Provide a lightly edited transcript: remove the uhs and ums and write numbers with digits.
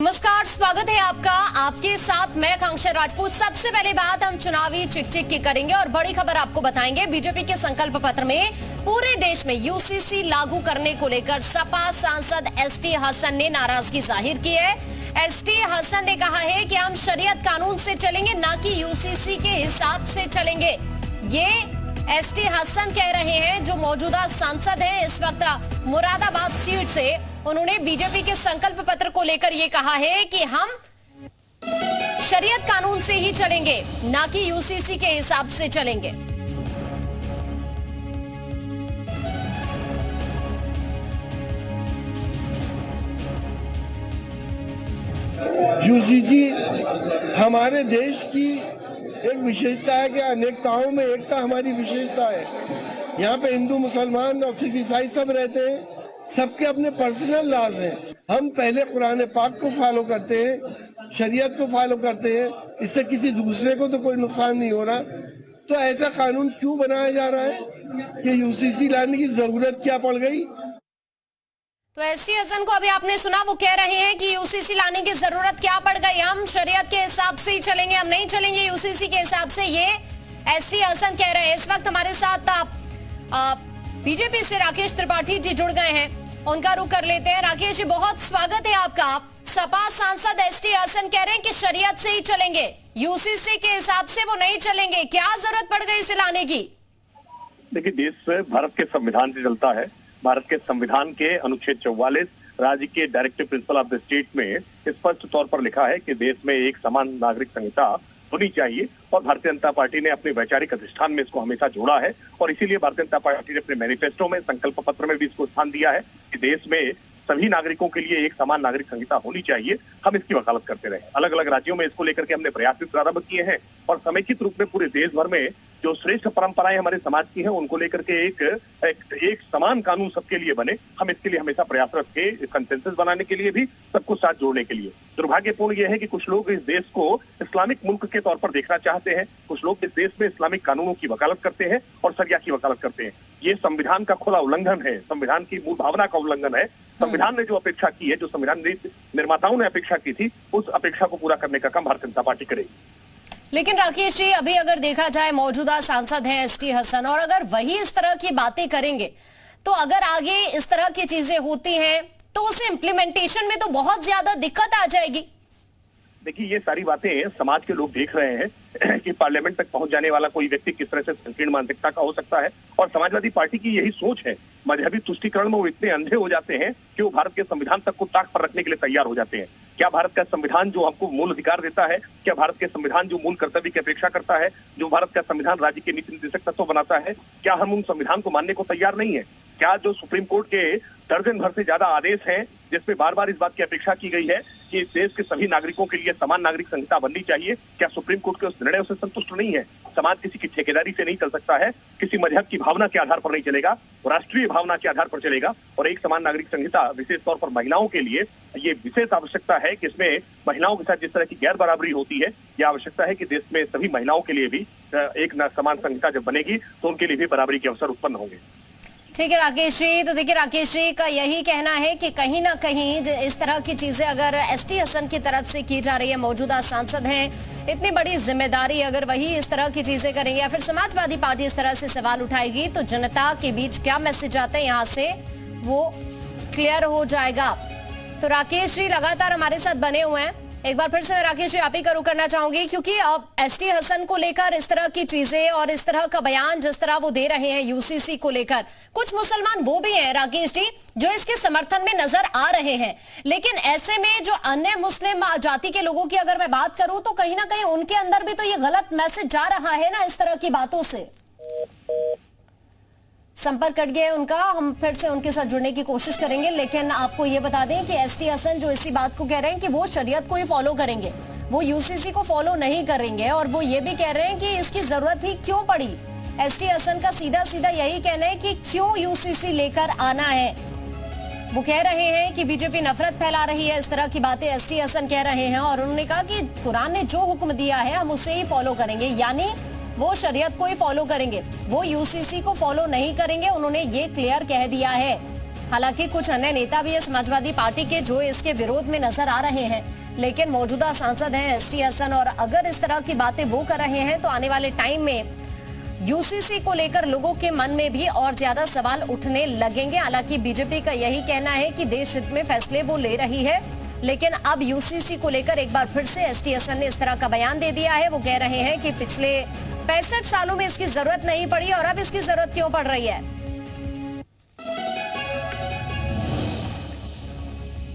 नमस्कार, स्वागत है आपका। आपके साथ मैं आकांक्षा राजपूत। सबसे पहले बात हम चुनावी चिक की करेंगे और बड़ी खबर आपको बताएंगे। बीजेपी के संकल्प पत्र में पूरे देश में यूसीसी लागू करने को लेकर सपा सांसद एसटी हसन ने नाराजगी जाहिर की है। एसटी हसन ने कहा है कि हम शरीयत कानून से चलेंगे, ना कि यूसीसी के हिसाब से चलेंगे। ये एसटी हसन कह रहे हैं, जो मौजूदा सांसद हैं इस वक्त मुरादाबाद सीट से। उन्होंने बीजेपी के संकल्प पत्र को लेकर ये कहा है कि हम शरीयत कानून से ही चलेंगे, ना कि यूसीसी के हिसाब से चलेंगे। यूसीसी हमारे देश की एक विशेषता है कि अनेकताओं में एकता हमारी विशेषता है। यहाँ पे हिंदू, मुसलमान और सिख, ईसाई सब रहते हैं। सबके अपने पर्सनल लॉज हैं। हम पहले कुरान पाक को फॉलो करते हैं, शरीयत को फॉलो करते हैं। इससे किसी दूसरे को तो कोई नुकसान नहीं हो रहा। तो ऐसा कानून क्यों बनाया जा रहा है कि यूसीसी लाने की जरूरत क्या पड़ गई? तो एसटी हसन को अभी आपने सुना, वो कह रहे हैं कि यूसीसी लाने की जरूरत क्या पड़ गई, हम शरीयत के हिसाब से ही चलेंगे, हम नहीं चलेंगे यूसीसी के हिसाब से। ये एसटी हसन कह रहे हैं। इस वक्त हमारे साथ बीजेपी से राकेश त्रिपाठी जी जुड़ गए हैं, उनका रुख कर लेते हैं। राकेश जी, बहुत स्वागत है आपका। सपा सांसद एसटी हसन कह रहे हैं कि शरीयत से ही चलेंगे, यूसीसी के हिसाब से वो नहीं चलेंगे। क्या जरूरत पड़ गई इसे लाने की? देखिए, देश भारत के संविधान से चलता है। भारत के संविधान के अनुच्छेद 44 राज्य के directive principle of the state में स्पष्ट तौर पर लिखा है कि देश में एक समान नागरिक संहिता होनी चाहिए, और भारतीय जनता पार्टी ने अपने वैचारिक अधिष्ठान में इसको हमेशा जोड़ा है। और इसीलिए भारतीय जनता पार्टी ने अपने मैनिफेस्टो में, संकल्प पत्र में भी इसको स्थान दिया है कि देश में सभी नागरिकों के लिए एक समान नागरिक संहिता होनी चाहिए। हम इसकी वकालत करते रहे। अलग अलग राज्यों में इसको लेकर के हमने प्रयास भी प्रारंभ किए हैं, और समेकित रूप में पूरे देश भर में जो श्रेष्ठ परंपराएं हमारे समाज की हैं उनको लेकर के एक समान कानून सबके लिए बने। हम इसके लिए हमेशा प्रयासरत थे, कंसेंसस बनाने के लिए भी, सबको साथ जोड़ने के लिए। दुर्भाग्यपूर्ण यह है कि कुछ लोग इस देश को इस्लामिक मुल्क के तौर पर देखना चाहते हैं। कुछ लोग इस देश में इस्लामिक कानूनों की वकालत करते हैं और शरिया की वकालत करते हैं। ये संविधान का खुला उल्लंघन है, संविधान की मूल भावना का उल्लंघन है। संविधान ने जो अपेक्षा की है, जो संविधान निर्माताओं ने अपेक्षा की थी, उस अपेक्षा को पूरा करने का काम भारतीय जनता पार्टी करेगी। लेकिन राकेश जी, अभी अगर देखा जाए, मौजूदा सांसद हैं एसटी हसन, और अगर वही इस तरह की बातें करेंगे, तो अगर आगे इस तरह की चीजें होती हैं तो उसे इम्प्लीमेंटेशन में तो बहुत ज्यादा दिक्कत आ जाएगी। देखिए, ये सारी बातें समाज के लोग देख रहे हैं कि पार्लियामेंट तक पहुंच जाने वाला कोई व्यक्ति किस तरह से संकीर्ण मानसिकता का हो सकता है, और समाजवादी पार्टी की यही सोच है। मजहबी तुष्टीकरण में वो इतने अंधे हो जाते हैं कि वो भारत के संविधान तक को ताक पर रखने के लिए तैयार हो जाते हैं। क्या भारत का संविधान जो हमको मूल अधिकार देता है, क्या भारत के संविधान जो मूल कर्तव्य की अपेक्षा करता है, जो भारत का संविधान राज्य के नीति निर्देशक तत्व बनाता है, क्या हम उन संविधान को मानने को तैयार नहीं है? क्या जो सुप्रीम कोर्ट के दर्जन भर से ज्यादा आदेश हैं, जिसमें बार बार इस बात की अपेक्षा की गई है कि देश के सभी नागरिकों के लिए समान नागरिक संहिता बननी चाहिए, क्या सुप्रीम कोर्ट के उस निर्णय से संतुष्ट नहीं है? समाज किसी की ठेकेदारी से नहीं चल सकता है, किसी मजहब की भावना के आधार पर नहीं चलेगा, राष्ट्रीय भावना के आधार पर चलेगा। और एक समान नागरिक संहिता विशेष तौर पर महिलाओं के लिए ये विशेष आवश्यकता है कि इसमें महिलाओं के साथ जिस तरह की गैर बराबरी होती है, यह आवश्यकता है कि देश में सभी महिलाओं के लिए भी एक समान संहिता जब बनेगी तो उनके लिए भी बराबरी के अवसर उत्पन्न होंगे। ठीक है राकेश जी, तो देखिए राकेश जी का यही कहना है कि कहीं ना कहीं इस तरह की चीजें अगर एसटी हसन की तरफ से की जा रही है, मौजूदा सांसद हैं, इतनी बड़ी जिम्मेदारी, अगर वही इस तरह की चीजें करेंगे या फिर समाजवादी पार्टी इस तरह से सवाल उठाएगी, तो जनता के बीच क्या मैसेज आते हैं यहाँ से वो क्लियर हो जाएगा। तो राकेश जी लगातार हमारे साथ बने हुए हैं। एक बार फिर से मैं राकेश जी आप ही का रुख करना चाहूंगी, क्योंकि अब एसटी हसन को लेकर इस तरह की चीजें और इस तरह का बयान जिस तरह वो दे रहे हैं यूसीसी को लेकर, कुछ मुसलमान वो भी हैं राकेश जी जो इसके समर्थन में नजर आ रहे हैं। लेकिन ऐसे में जो अन्य मुस्लिम जाति के लोगों की अगर मैं बात करूं, तो कहीं ना कहीं उनके अंदर भी तो ये गलत मैसेज जा रहा है ना इस तरह की बातों से। संपर्क कट गया उनका, हम फिर से उनके साथ जुड़ने की कोशिश करेंगे। लेकिन आपको ये बता दें कि एसटी हसन जो इसी बात को कह रहे हैं कि वो शरीयत को ही फॉलो करेंगे, वो यूसीसी को फॉलो नहीं करेंगे, और वो ये भी कह रहे हैं कि इसकी जरूरत ही क्यों पड़ी। एसटी हसन का सीधा सीधा यही कहना है कि क्यों यूसीसी लेकर आना है। वो कह रहे हैं कि बीजेपी नफरत फैला रही है, इस तरह की बातें एसटी हसन कह रहे हैं। और उन्होंने कहा कि कुरान ने जो हुक्म दिया है हम उसे ही फॉलो करेंगे, यानी वो शरीयत को ही फॉलो करेंगे, वो यूसीसी को फॉलो नहीं करेंगे। उन्होंने ये क्लियर कह दिया है। हालांकि कुछ अन्य नेता भी है समाजवादी पार्टी के जो इसके विरोध में नजर आ रहे हैं, लेकिन मौजूदा सांसद हैं एसटी हसन और अगर इस तरह की बातें वो कर रहे हैं तो आने वाले टाइम में यूसीसी को लेकर लोगों के मन में भी और ज्यादा सवाल उठने लगेंगे। हालांकि बीजेपी का यही कहना है कि देश हित में फैसले वो ले रही है, लेकिन अब यूसीसी को लेकर एक बार फिर से एसटी हसन ने इस तरह का बयान दे दिया है। वो कह रहे हैं कि पिछले 65 सालों में इसकी जरूरत नहीं पड़ी और अब इसकी जरूरत क्यों पड़ रही है।